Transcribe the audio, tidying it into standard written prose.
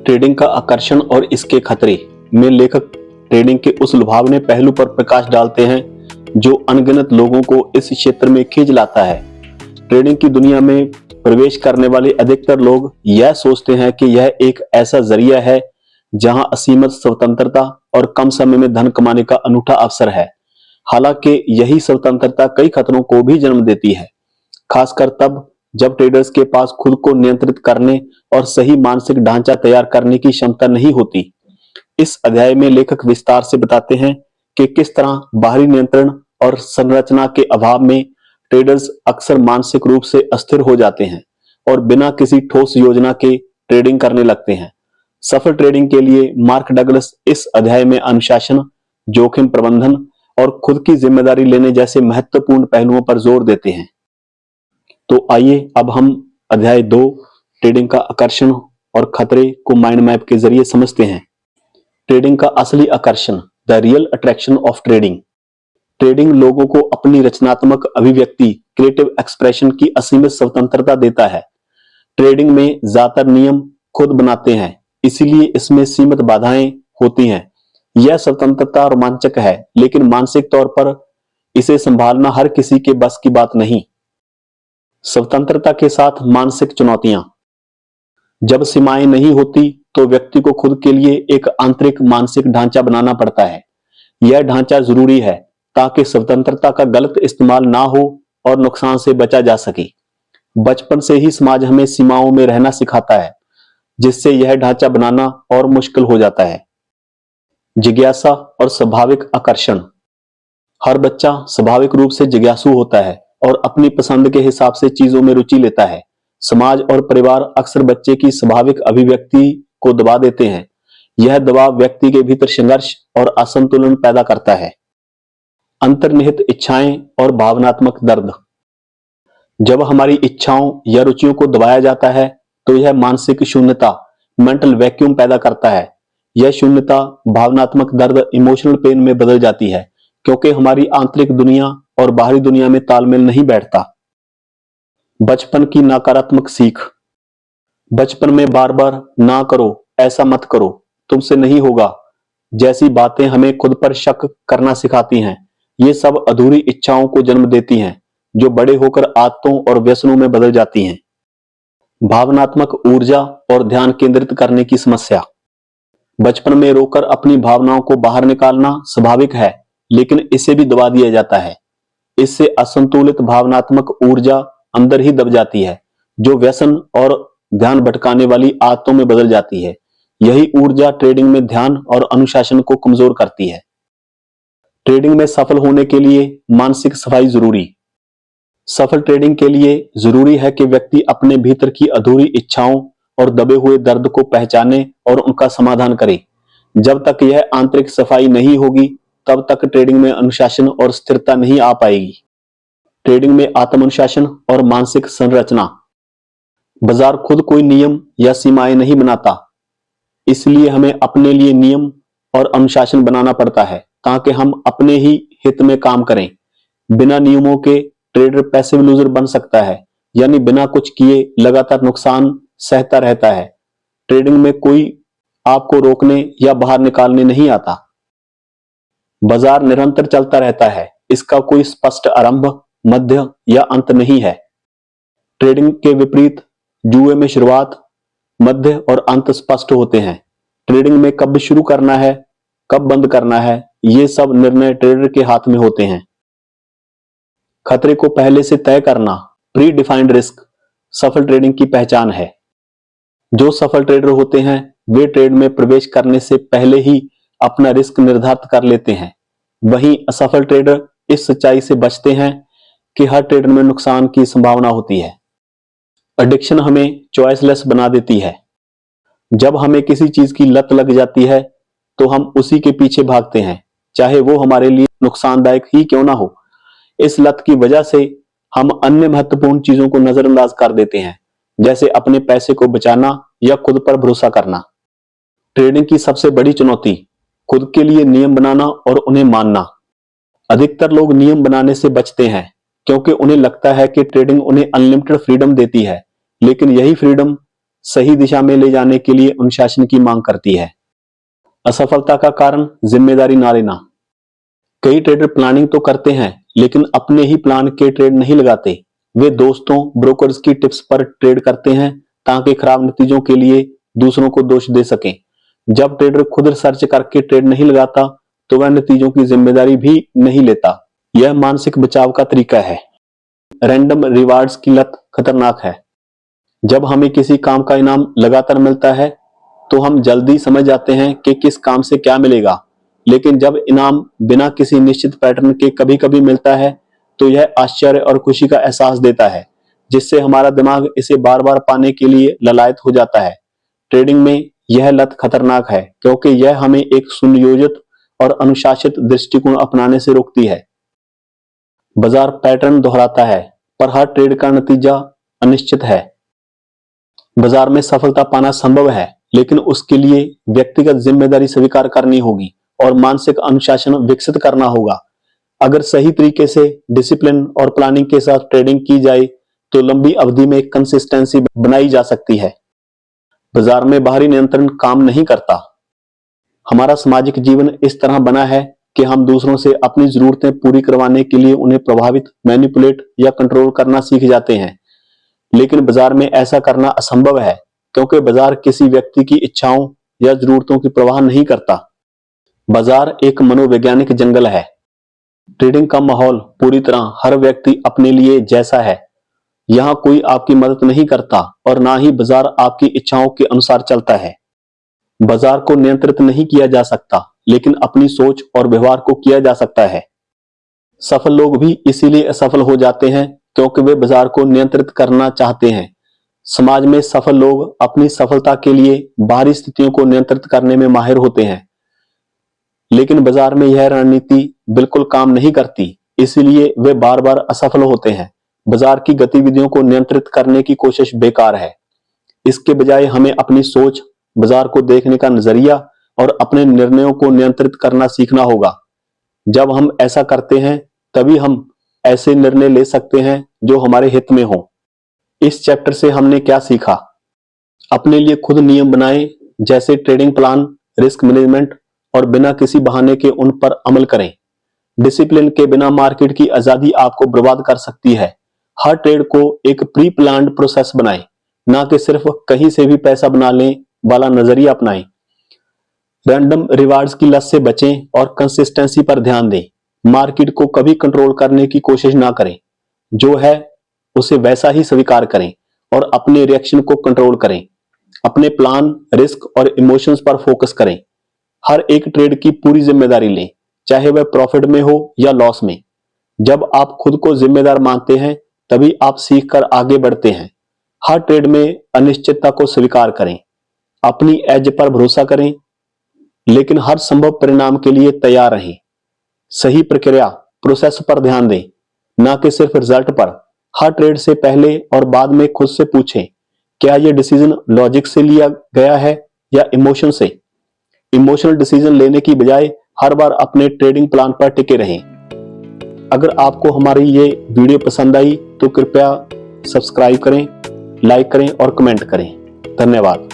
Trading का आकर्षण और इसके खतरे में लेखक ट्रेडिंग के उस लुभावने पहलू पर प्रकाश डालते हैं जो अनगिनत लोगों को इस क्षेत्र में खींच लाता है। ट्रेडिंग की दुनिया में प्रवेश करने वाले अधिकतर लोग यह सोचते हैं कि यह एक ऐसा जरिया है जहां असीमित स्वतंत्रता और कम समय में धन कमाने का अनूठा अवसर है। हालांकि यही स्वतंत्रता कई खतरों को भी जन्म देती है, खासकर तब जब ट्रेडर्स के पास खुद को नियंत्रित करने और सही मानसिक ढांचा तैयार करने की क्षमता नहीं होती। इस अध्याय में लेखक विस्तार से बताते हैं कि किस तरह बाहरी नियंत्रण और संरचना के अभाव में ट्रेडर्स अक्सर मानसिक रूप से अस्थिर हो जाते हैं और बिना किसी ठोस योजना के ट्रेडिंग करने लगते हैं। सफल ट्रेडिंग के लिए मार्क डगलस इस अध्याय में अनुशासन, जोखिम प्रबंधन और खुद की जिम्मेदारी लेने जैसे महत्वपूर्ण पहलुओं पर जोर देते हैं। तो आइए अब हम अध्याय 2 ट्रेडिंग का आकर्षण और खतरे को माइंड मैप के जरिए समझते हैं। ट्रेडिंग का असली आकर्षण, the real attraction of trading. Trading लोगों को अपनी रचनात्मक अभिव्यक्ति, क्रिएटिव एक्सप्रेशन की असीमित स्वतंत्रता देता है। ट्रेडिंग में ज्यादातर नियम खुद बनाते हैं, इसीलिए इसमें सीमित बाधाएं होती हैं। यह स्वतंत्रता रोमांचक है, लेकिन मानसिक तौर पर इसे संभालना हर किसी के बस की बात नहीं। स्वतंत्रता के साथ मानसिक चुनौतियां। जब सीमाएं नहीं होती तो व्यक्ति को खुद के लिए एक आंतरिक मानसिक ढांचा बनाना पड़ता है। यह ढांचा जरूरी है ताकि स्वतंत्रता का गलत इस्तेमाल ना हो और नुकसान से बचा जा सके। बचपन से ही समाज हमें सीमाओं में रहना सिखाता है, जिससे यह ढांचा बनाना और मुश्किल हो जाता है। जिज्ञासा और स्वाभाविक आकर्षण। हर बच्चा स्वाभाविक रूप से जिज्ञासु होता है और अपनी पसंद के हिसाब से चीजों में रुचि लेता है। समाज और परिवार अक्सर बच्चे की स्वाभाविक अभिव्यक्ति को दबा देते हैं। यह दबाव व्यक्ति के भीतर संघर्ष और असंतुलन पैदा करता है। अंतर्निहित इच्छाएं और भावनात्मक दर्द। जब हमारी इच्छाओं या रुचियों को दबाया जाता है तो यह मानसिक शून्यता, मेंटल वैक्यूम पैदा करता है। यह शून्यता भावनात्मक दर्द, इमोशनल पेन में बदल जाती है, क्योंकि हमारी आंतरिक दुनिया और बाहरी दुनिया में तालमेल नहीं बैठता। बचपन की नकारात्मक सीख। बचपन में बार बार ना करो, ऐसा मत करो, तुमसे नहीं होगा जैसी बातें हमें खुद पर शक करना सिखाती हैं। ये सब अधूरी इच्छाओं को जन्म देती हैं, जो बड़े होकर आदतों और व्यसनों में बदल जाती हैं। भावनात्मक ऊर्जा और ध्यान केंद्रित करने की समस्या। बचपन में रोकर अपनी भावनाओं को बाहर निकालना स्वाभाविक है, लेकिन इसे भी दबा दिया जाता है। इससे असंतुलित भावनात्मक ऊर्जा अंदर ही दब जाती है, जो व्यसन और ध्यान भटकाने वाली आदतों में बदल जाती है। यही ऊर्जा ट्रेडिंग में ध्यान और अनुशासन को कमजोर करती है। ट्रेडिंग में सफल होने के लिए मानसिक सफाई जरूरी। सफल ट्रेडिंग के लिए जरूरी है कि व्यक्ति अपने भीतर की अधूरी इच्छाओं और दबे हुए दर्द को पहचाने और उनका समाधान करे। जब तक यह आंतरिक सफाई नहीं होगी, तब तक ट्रेडिंग में अनुशासन और स्थिरता नहीं आ पाएगी। ट्रेडिंग में आत्म अनुशासन और मानसिक संरचना। बाजार खुद कोई नियम या सीमाएं नहीं बनाता, इसलिए हमें अपने लिए नियम और अनुशासन बनाना पड़ता है ताकि हम अपने ही हित में काम करें। बिना नियमों के ट्रेडर पैसिव लूजर बन सकता है, यानी बिना कुछ किए लगातार नुकसान सहता रहता है। ट्रेडिंग में कोई आपको रोकने या बाहर निकालने नहीं आता। बाजार निरंतर चलता रहता है, इसका कोई स्पष्ट आरंभ, मध्य या अंत नहीं है। ट्रेडिंग के विपरीत जुए में शुरुआत, मध्य और अंत स्पष्ट होते हैं। ट्रेडिंग में कब शुरू करना है, कब बंद करना है, ये सब निर्णय ट्रेडर के हाथ में होते हैं। खतरे को पहले से तय करना, प्री डिफाइंड रिस्क, सफल ट्रेडिंग की पहचान है। जो सफल ट्रेडर होते हैं वे ट्रेड में प्रवेश करने से पहले ही अपना रिस्क निर्धारित कर लेते हैं। वहीं असफल ट्रेडर इस सच्चाई से बचते हैं कि हर ट्रेड में नुकसान की संभावना होती है। एडिक्शन हमें चॉइसलेस बना देती है। जब हमें किसी चीज की लत लग जाती है तो हम उसी के पीछे भागते हैं, चाहे वो हमारे लिए नुकसानदायक ही क्यों ना हो। इस लत की वजह से हम अन्य महत्वपूर्ण चीजों को नजरअंदाज कर देते हैं, जैसे अपने पैसे को बचाना या खुद पर भरोसा करना। ट्रेडिंग की सबसे बड़ी चुनौती खुद के लिए नियम बनाना और उन्हें मानना। अधिकतर लोग नियम बनाने से बचते हैं क्योंकि उन्हें लगता है कि ट्रेडिंग उन्हें अनलिमिटेड फ्रीडम देती है, लेकिन यही फ्रीडम सही दिशा में ले जाने के लिए अनुशासन की मांग करती है। असफलता का कारण जिम्मेदारी ना लेना। कई ट्रेडर प्लानिंग तो करते हैं लेकिन अपने ही प्लान के ट्रेड नहीं लगाते। वे दोस्तों, ब्रोकर्स की टिप्स पर ट्रेड करते हैं ताकि खराब नतीजों के लिए दूसरों को दोष दे सकें। जब ट्रेडर खुद रिसर्च करके ट्रेड नहीं लगाता तो वह नतीजों की जिम्मेदारी भी नहीं लेता। यह मानसिक बचाव का तरीका है। रैंडम रिवार्ड्स की लत खतरनाक है। जब हमें किसी काम का इनाम लगातार मिलता है तो हम जल्दी समझ जाते हैं कि किस काम से क्या मिलेगा, लेकिन जब इनाम बिना किसी निश्चित पैटर्न के कभी कभी मिलता है तो यह आश्चर्य और खुशी का एहसास देता है, जिससे हमारा दिमाग इसे बार बार पाने के लिए ललायत हो जाता है। ट्रेडिंग में यह लत खतरनाक है क्योंकि यह हमें एक सुनियोजित और अनुशासित दृष्टिकोण अपनाने से रोकती है। बाजार पैटर्न दोहराता है पर हर ट्रेड का नतीजा अनिश्चित है। बाजार में सफलता पाना संभव है लेकिन उसके लिए व्यक्तिगत जिम्मेदारी स्वीकार करनी होगी और मानसिक अनुशासन विकसित करना होगा। अगर सही तरीके से डिसिप्लिन और प्लानिंग के साथ ट्रेडिंग की जाए तो लंबी अवधि में कंसिस्टेंसी बनाई जा सकती है। बाजार में बाहरी नियंत्रण काम नहीं करता। हमारा सामाजिक जीवन इस तरह बना है कि हम दूसरों से अपनी जरूरतें पूरी करवाने के लिए उन्हें प्रभावित, मैनिपुलेट या कंट्रोल करना सीख जाते हैं। लेकिन बाजार में ऐसा करना असंभव है क्योंकि बाजार किसी व्यक्ति की इच्छाओं या जरूरतों की परवाह नहीं करता। बाजार एक मनोवैज्ञानिक जंगल है। ट्रेडिंग का माहौल पूरी तरह हर व्यक्ति अपने लिए जैसा है। यहाँ कोई आपकी मदद नहीं करता और ना ही बाजार आपकी इच्छाओं के अनुसार चलता है। बाजार को नियंत्रित नहीं किया जा सकता लेकिन अपनी सोच और व्यवहार को किया जा सकता है। सफल लोग भी इसीलिए असफल हो जाते हैं क्योंकि वे बाजार को नियंत्रित करना चाहते हैं। समाज में सफल लोग अपनी सफलता के लिए बाहरी स्थितियों को नियंत्रित करने में माहिर होते हैं, लेकिन बाजार में यह रणनीति बिल्कुल काम नहीं करती, इसीलिए वे बार बार असफल होते हैं। बाजार की गतिविधियों को नियंत्रित करने की कोशिश बेकार है। इसके बजाय हमें अपनी सोच, बाजार को देखने का नजरिया और अपने निर्णयों को नियंत्रित करना सीखना होगा। जब हम ऐसा करते हैं तभी हम ऐसे निर्णय ले सकते हैं जो हमारे हित में हो। इस चैप्टर से हमने क्या सीखा? अपने लिए खुद नियम बनाएं, जैसे ट्रेडिंग प्लान, रिस्क मैनेजमेंट, और बिना किसी बहाने के उन पर अमल करें। डिसिप्लिन के बिना मार्केट की आजादी आपको बर्बाद कर सकती है। हर ट्रेड को एक प्री प्लान्ड प्रोसेस बनाएं, ना कि सिर्फ कहीं से भी पैसा बना लें वाला नजरिया अपनाएं। रैंडम रिवार्ड्स की लत से बचें और कंसिस्टेंसी पर ध्यान दें। मार्केट को कभी कंट्रोल करने की कोशिश ना करें, जो है उसे वैसा ही स्वीकार करें और अपने रिएक्शन को कंट्रोल करें। अपने प्लान, रिस्क और इमोशंस पर फोकस करें। हर एक ट्रेड की पूरी जिम्मेदारी लें, चाहे वह प्रॉफिट में हो या लॉस में। जब आप खुद को जिम्मेदार मानते हैं तभी आप सीख कर आगे बढ़ते हैं। हर ट्रेड में अनिश्चितता को स्वीकार करें, अपनी एज पर भरोसा करें, लेकिन हर संभव परिणाम के लिए तैयार रहें। सही प्रक्रिया, प्रोसेस पर ध्यान दें, ना कि सिर्फ रिजल्ट पर। हर ट्रेड से पहले और बाद में खुद से पूछें, क्या यह डिसीजन लॉजिक से लिया गया है या इमोशन से? इमोशनल डिसीजन लेने की बजाय हर बार अपने ट्रेडिंग प्लान पर टिके रहें। अगर आपको हमारी ये वीडियो पसंद आई तो कृपया सब्सक्राइब करें, लाइक करें और कमेंट करें। धन्यवाद।